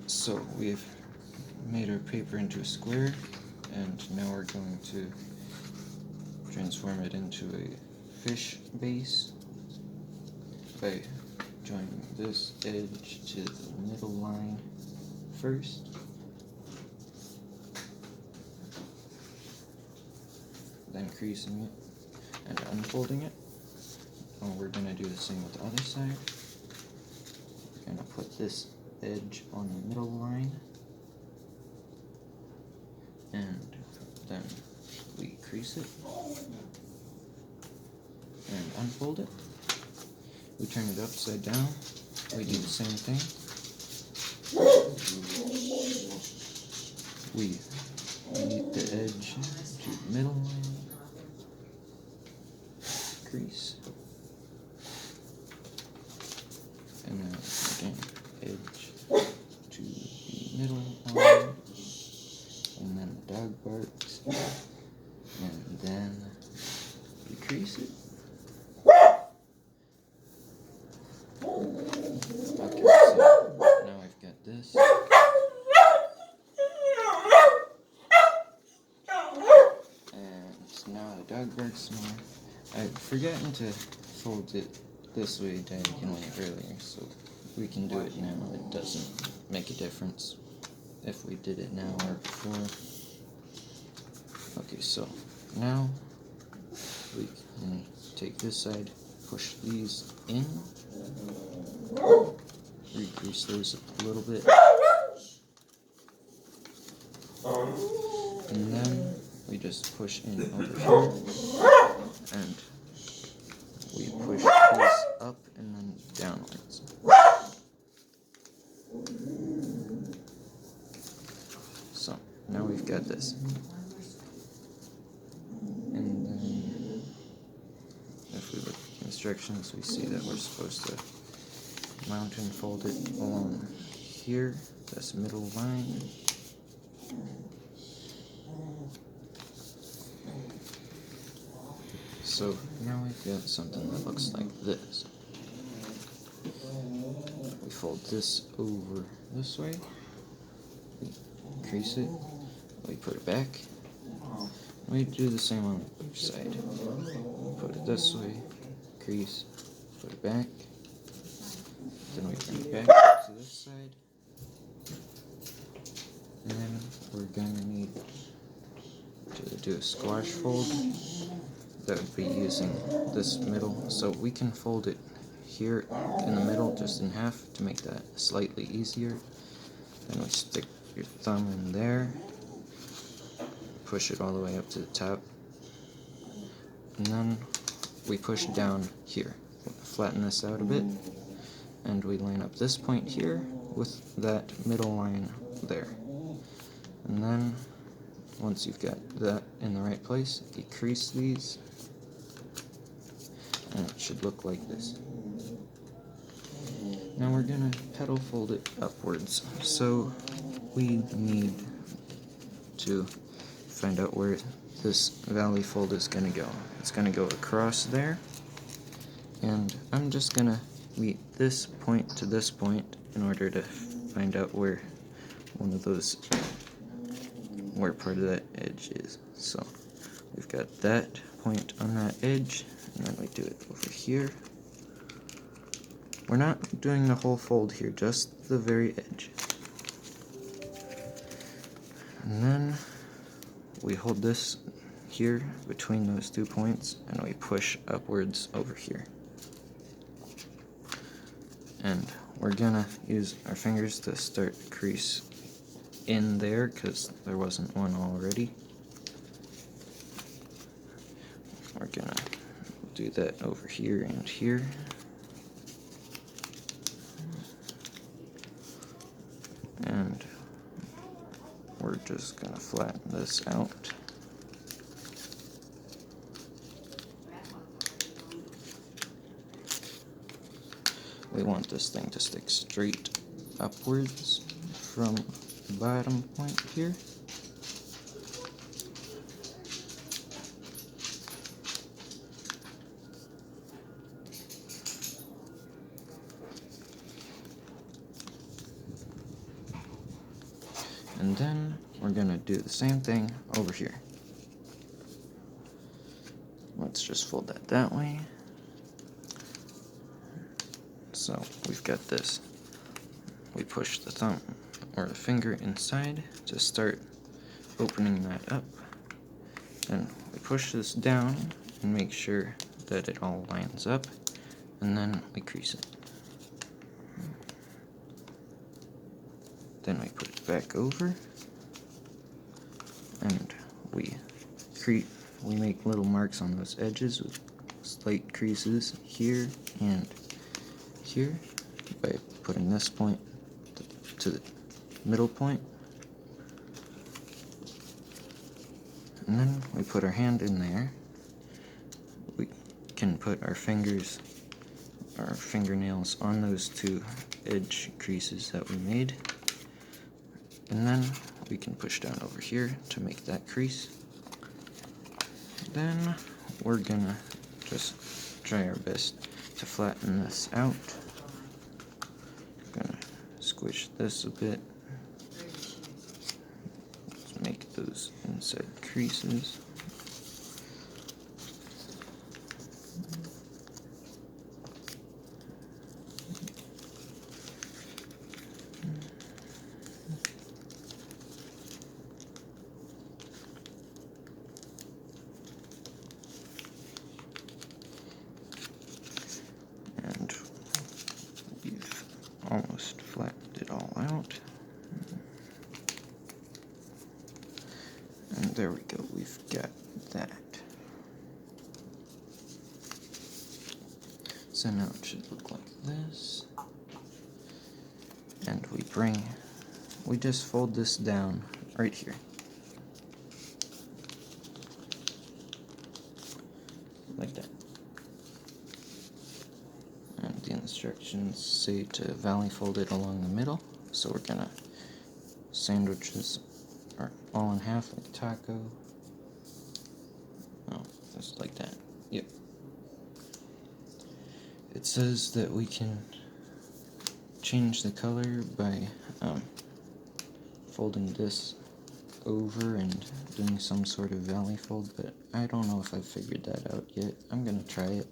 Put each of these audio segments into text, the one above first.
So we've made our paper into a square, and now we're going to transform it into a fish base by joining this edge to the middle line first, then creasing it and unfolding it. And we're going to do the same with the other side. We're going to put this edge on the middle line, and then we crease it and unfold it. We turn it upside down. We do the same thing. We meet the edge to the middle line, crease, and then again edge to the middle line, and then dog barks, and then we crease it. Okay, so now we've got this. And now the dog barks more. I've forgotten to fold it this way diagonally earlier, so we can do it now. It doesn't make a difference if we did it now or before. Okay, so now we can take this side, push these in, re-grease those a little bit, and then we just push in over here, and we push these up and then downwards. So now we've got this. And then if we look at the instructions, we see that we're supposed to mount and fold it along here, this middle line. So now we've got something that looks like this. We fold this over this way, we crease it, we put it back, we do the same on the other side. Put it this way, crease, put it back, then we bring it back to this side, and then we're going to need to do a squash fold. That would be using this middle, so we can fold it here in the middle, just in half, to make that slightly easier. Then we stick your thumb in there, push it all the way up to the top, and then we push down here. Flatten this out a bit, and we line up this point here with that middle line there. And then, once you've got that in the right place, you crease these, and it should look like this. Now we're going to petal fold it upwards, so we need to find out where this valley fold is going to go. It's going to go across there, and I'm just going to meet this point to this point in order to find out where one of those, where part of that edge is. So we've got that point on that edge, and then we do it over here. We're not doing the whole fold here, just the very edge. And then we hold this here between those 2 points, and we push upwards over here. And we're gonna use our fingers to start the crease in there, because there wasn't one already. We're gonna do that over here and here. And we're just gonna flatten this out. We want this thing to stick straight upwards from the bottom point here. And then we're gonna do the same thing over here. Let's just fold that way. So we've got this. We push the thumb or the finger inside to start opening that up. Then we push this down and make sure that it all lines up, and then we crease it. Then we put it back over, and we make little marks on those edges with slight creases here and here by putting this point to the middle point. And then we put our hand in there. We can put our fingernails on those two edge creases that we made. And then we can push down over here to make that crease. Then we're gonna just try our best to flatten this out. Gonna squish this a bit. Let's make those inside creases. And we've almost flattened it all out. And there we go, we've got that. So now it should look like this. And we just fold this down right here. Like that. And the instructions say to valley fold it along the middle, so we're gonna sandwich this all in half like a taco. Oh, just like that. Yep. It says that we can change the color by folding this over and doing some sort of valley fold, but I don't know if I've figured that out yet. I'm gonna try it.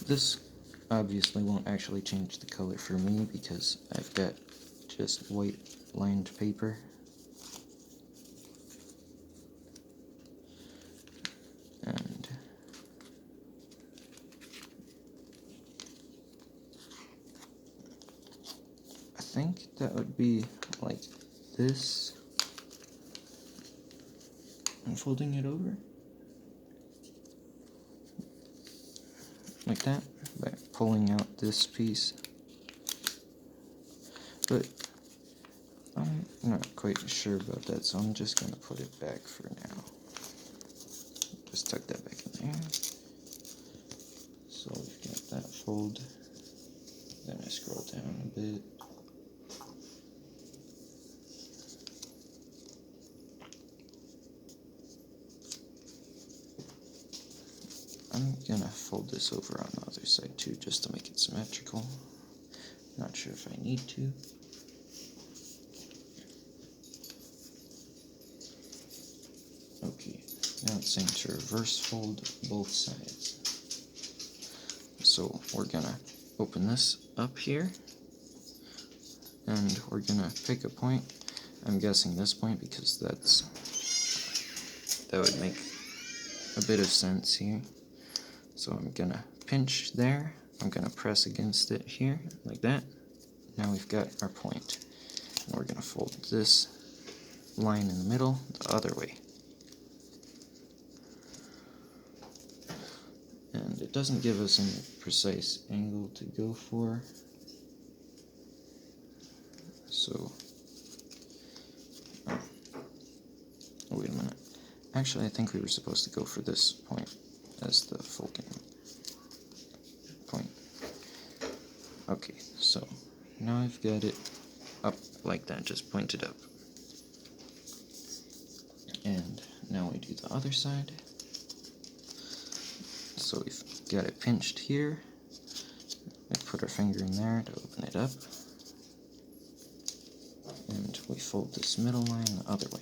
This obviously won't actually change the color for me because I've got just white lined paper. And I think that would be like this. I'm folding it over like that by pulling out this piece. But I'm not quite sure about that, so I'm just gonna put it back for now. Just tuck that back in there. So we've got that fold. Then I scroll down a bit. I'm gonna fold this over on the other side too, just to make it symmetrical. Not sure if I need to. Okay, now it's saying to reverse fold both sides. So we're gonna open this up here, and we're gonna pick a point. I'm guessing this point because that would make a bit of sense here. So I'm gonna pinch there, I'm gonna press against it here, like that. Now we've got our point. And we're gonna fold this line in the middle the other way. And it doesn't give us any precise angle to go for. So, oh, wait a minute. Actually, I think we were supposed to go for this point as the folding point. Okay, so now I've got it up like that, just pointed up. And now we do the other side. So we've got it pinched here. We put our finger in there to open it up. And we fold this middle line the other way.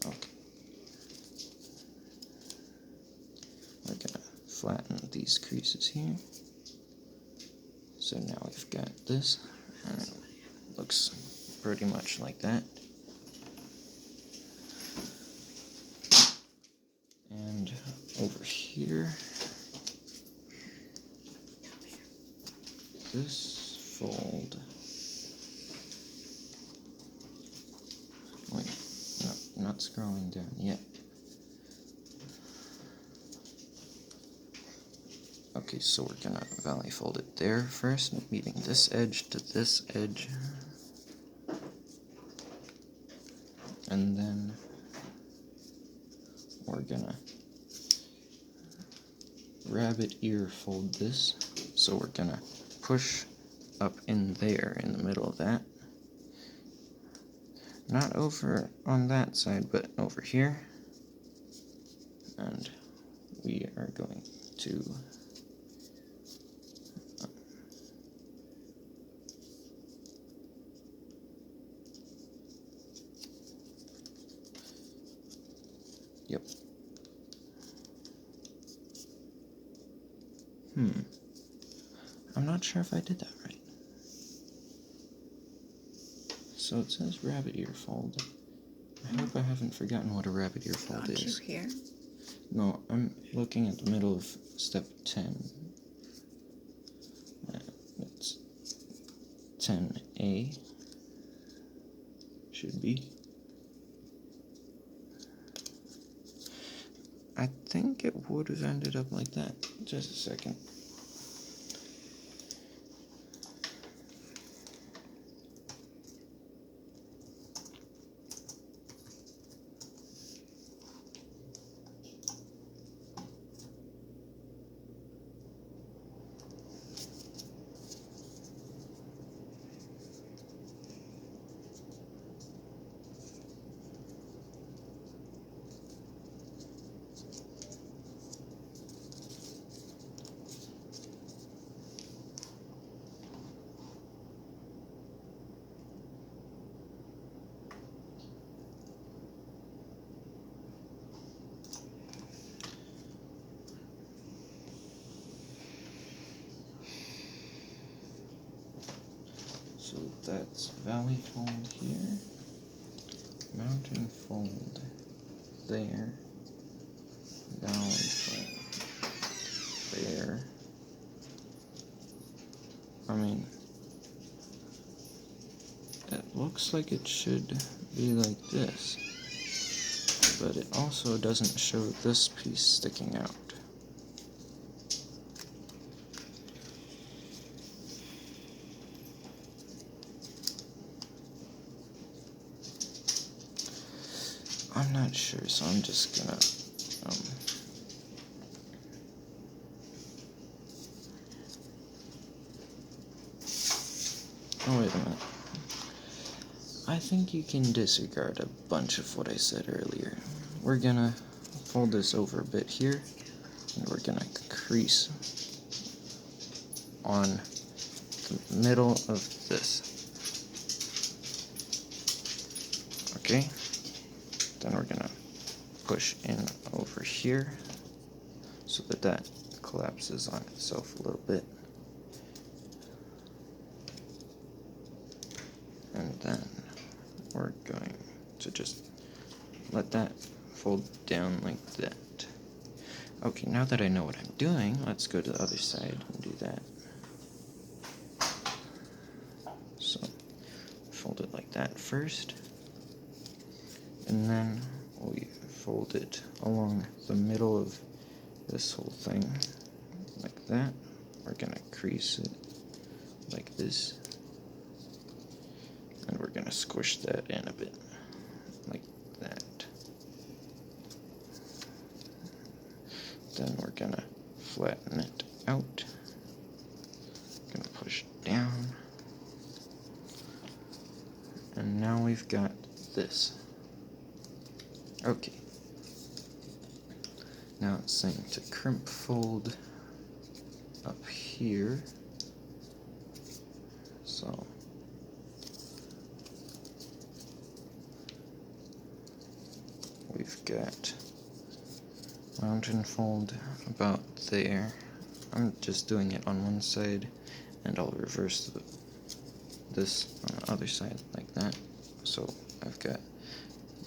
Okay. We're gonna flatten these creases here. So now we've got this, and it looks pretty much like that. And over here, this fold. Wait, no, not scrolling down yet. Okay, so we're gonna valley fold it there first, meeting this edge to this edge. And then we're gonna rabbit ear fold this. So we're gonna push up in there in the middle of that. Not over on that side, but over here. And we are going to yep. I'm not sure if I did that right. So it says rabbit ear fold. I hope I haven't forgotten what a rabbit ear fold is. Got you here. No, I'm looking at the middle of step 10. It's 10A. Should be. I think it would have ended up like that. Just a second. So that's valley fold here, mountain fold there, valley fold there. I mean, it looks like it should be like this, but it also doesn't show this piece sticking out. I'm not sure, so I'm just gonna oh, wait a minute. I think you can disregard a bunch of what I said earlier. We're gonna fold this over a bit here, and we're gonna crease on the middle of this. Okay? Then we're gonna push in over here so that that collapses on itself a little bit. And then we're going to just let that fold down like that. Okay, now that I know what I'm doing, let's go to the other side and do that. So, fold it like that first. And then we fold it along the middle of this whole thing, like that. We're gonna crease it like this. And we're gonna squish that in a bit, like that. Then we're gonna flatten it out. Gonna push down. And now we've got this. Okay. Now it's saying to crimp fold up here. So we've got mountain fold about there. I'm just doing it on one side, and I'll reverse this on the other side like that. So I've got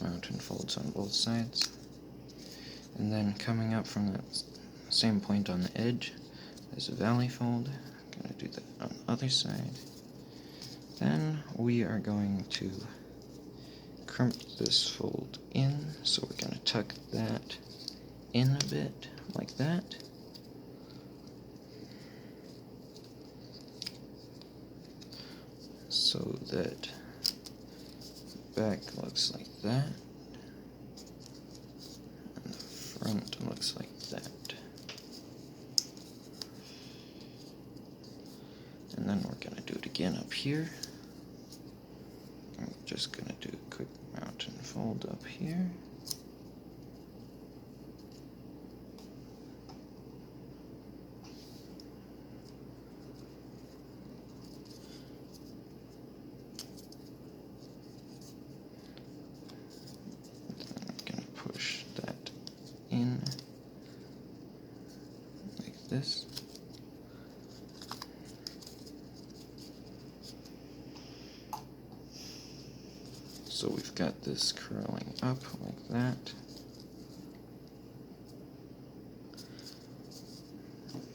mountain folds on both sides. And then coming up from that same point on the edge, there's a valley fold. I'm going to do that on the other side. Then we are going to crimp this fold in, so we're going to tuck that in a bit, like that. So that back looks like that, and the front looks like that. And then we're going to do it again up here. I'm just going to do a quick mountain fold up here. Push that in like this. So we've got this curling up like that.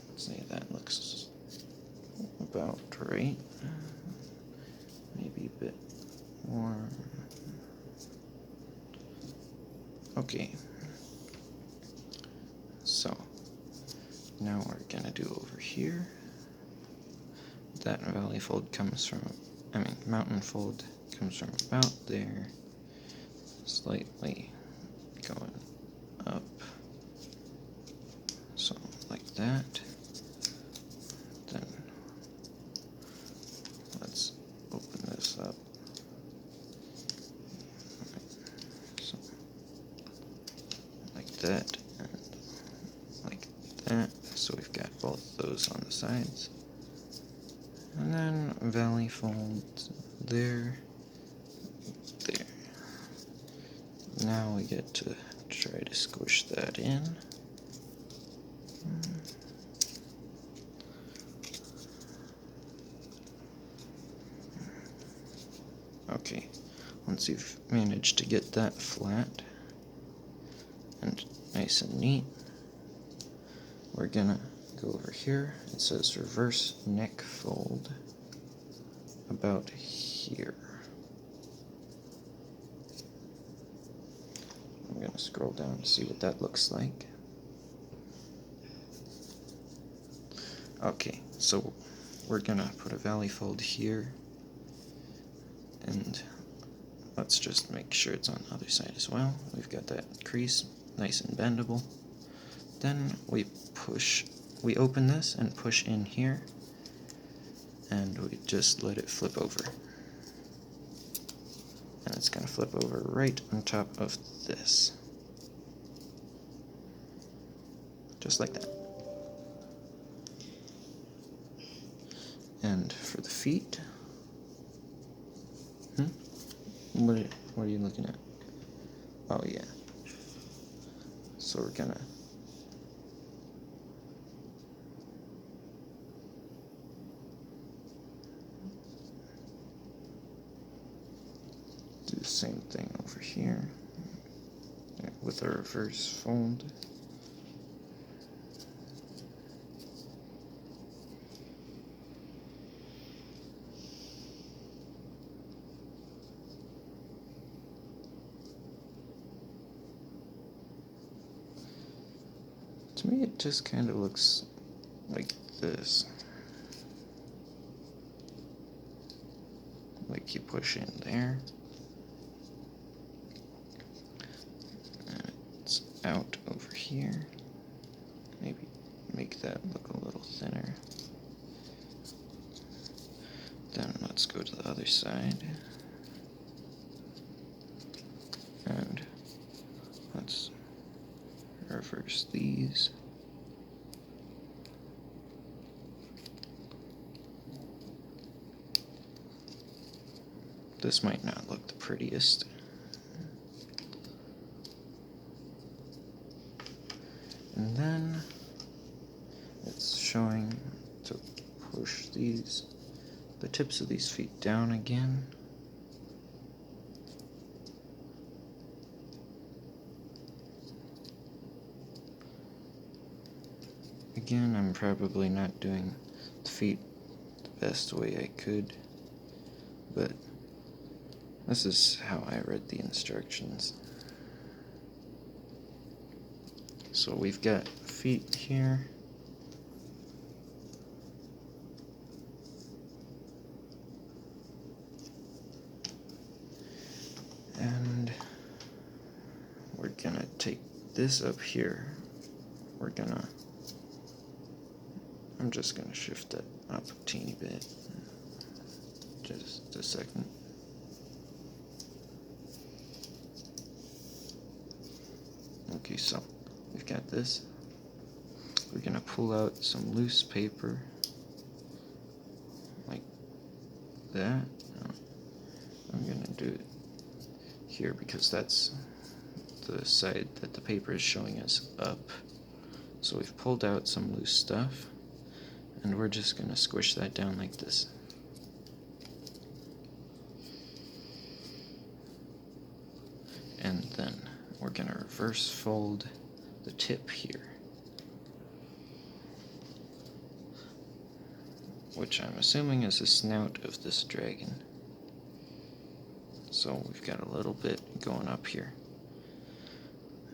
Let's say that looks about right. Maybe a bit more. Okay, so now we're gonna do over here. That valley fold comes from, mountain fold comes from about there, slightly going up, so like that. Then let's open this up. That and like that, so we've got both those on the sides, and then valley fold there. Now we get to try to squish that in. Okay, once you've managed to get that flat and nice and neat, we're gonna go over here. It says reverse neck fold about here. I'm gonna scroll down to see what that looks like. Okay, so we're gonna put a valley fold here, and let's just make sure it's on the other side as well. We've got that crease nice and bendable. Then we open this and push in here, and we just let it flip over. And it's going to flip over right on top of this. Just like that. And for the feet, what are you looking at? Oh yeah. So we're gonna do the same thing over here with a reverse fold. To me, it just kind of looks like this. Like you push in there, and it's out over here. Maybe make that look a little thinner. Then let's go to the other side. And let's reverse these. This might not look the prettiest, And then it's showing to push the tips of these feet down again. Again, I'm probably not doing the feet the best way I could, but this is how I read the instructions. So we've got feet here. And we're gonna take this up here. I'm just gonna shift that up a teeny bit. Just a second. Okay, so we've got this. We're gonna pull out some loose paper like that. I'm gonna do it here because that's the side that the paper is showing us up. So we've pulled out some loose stuff, and we're just gonna squish that down like this. And then we're gonna reverse fold the tip here, which I'm assuming is the snout of this dragon. So we've got a little bit going up here.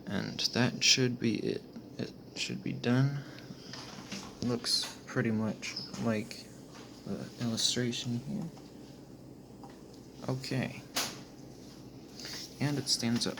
And that should be it. It should be done. Looks pretty much like the illustration here. Okay. And it stands up.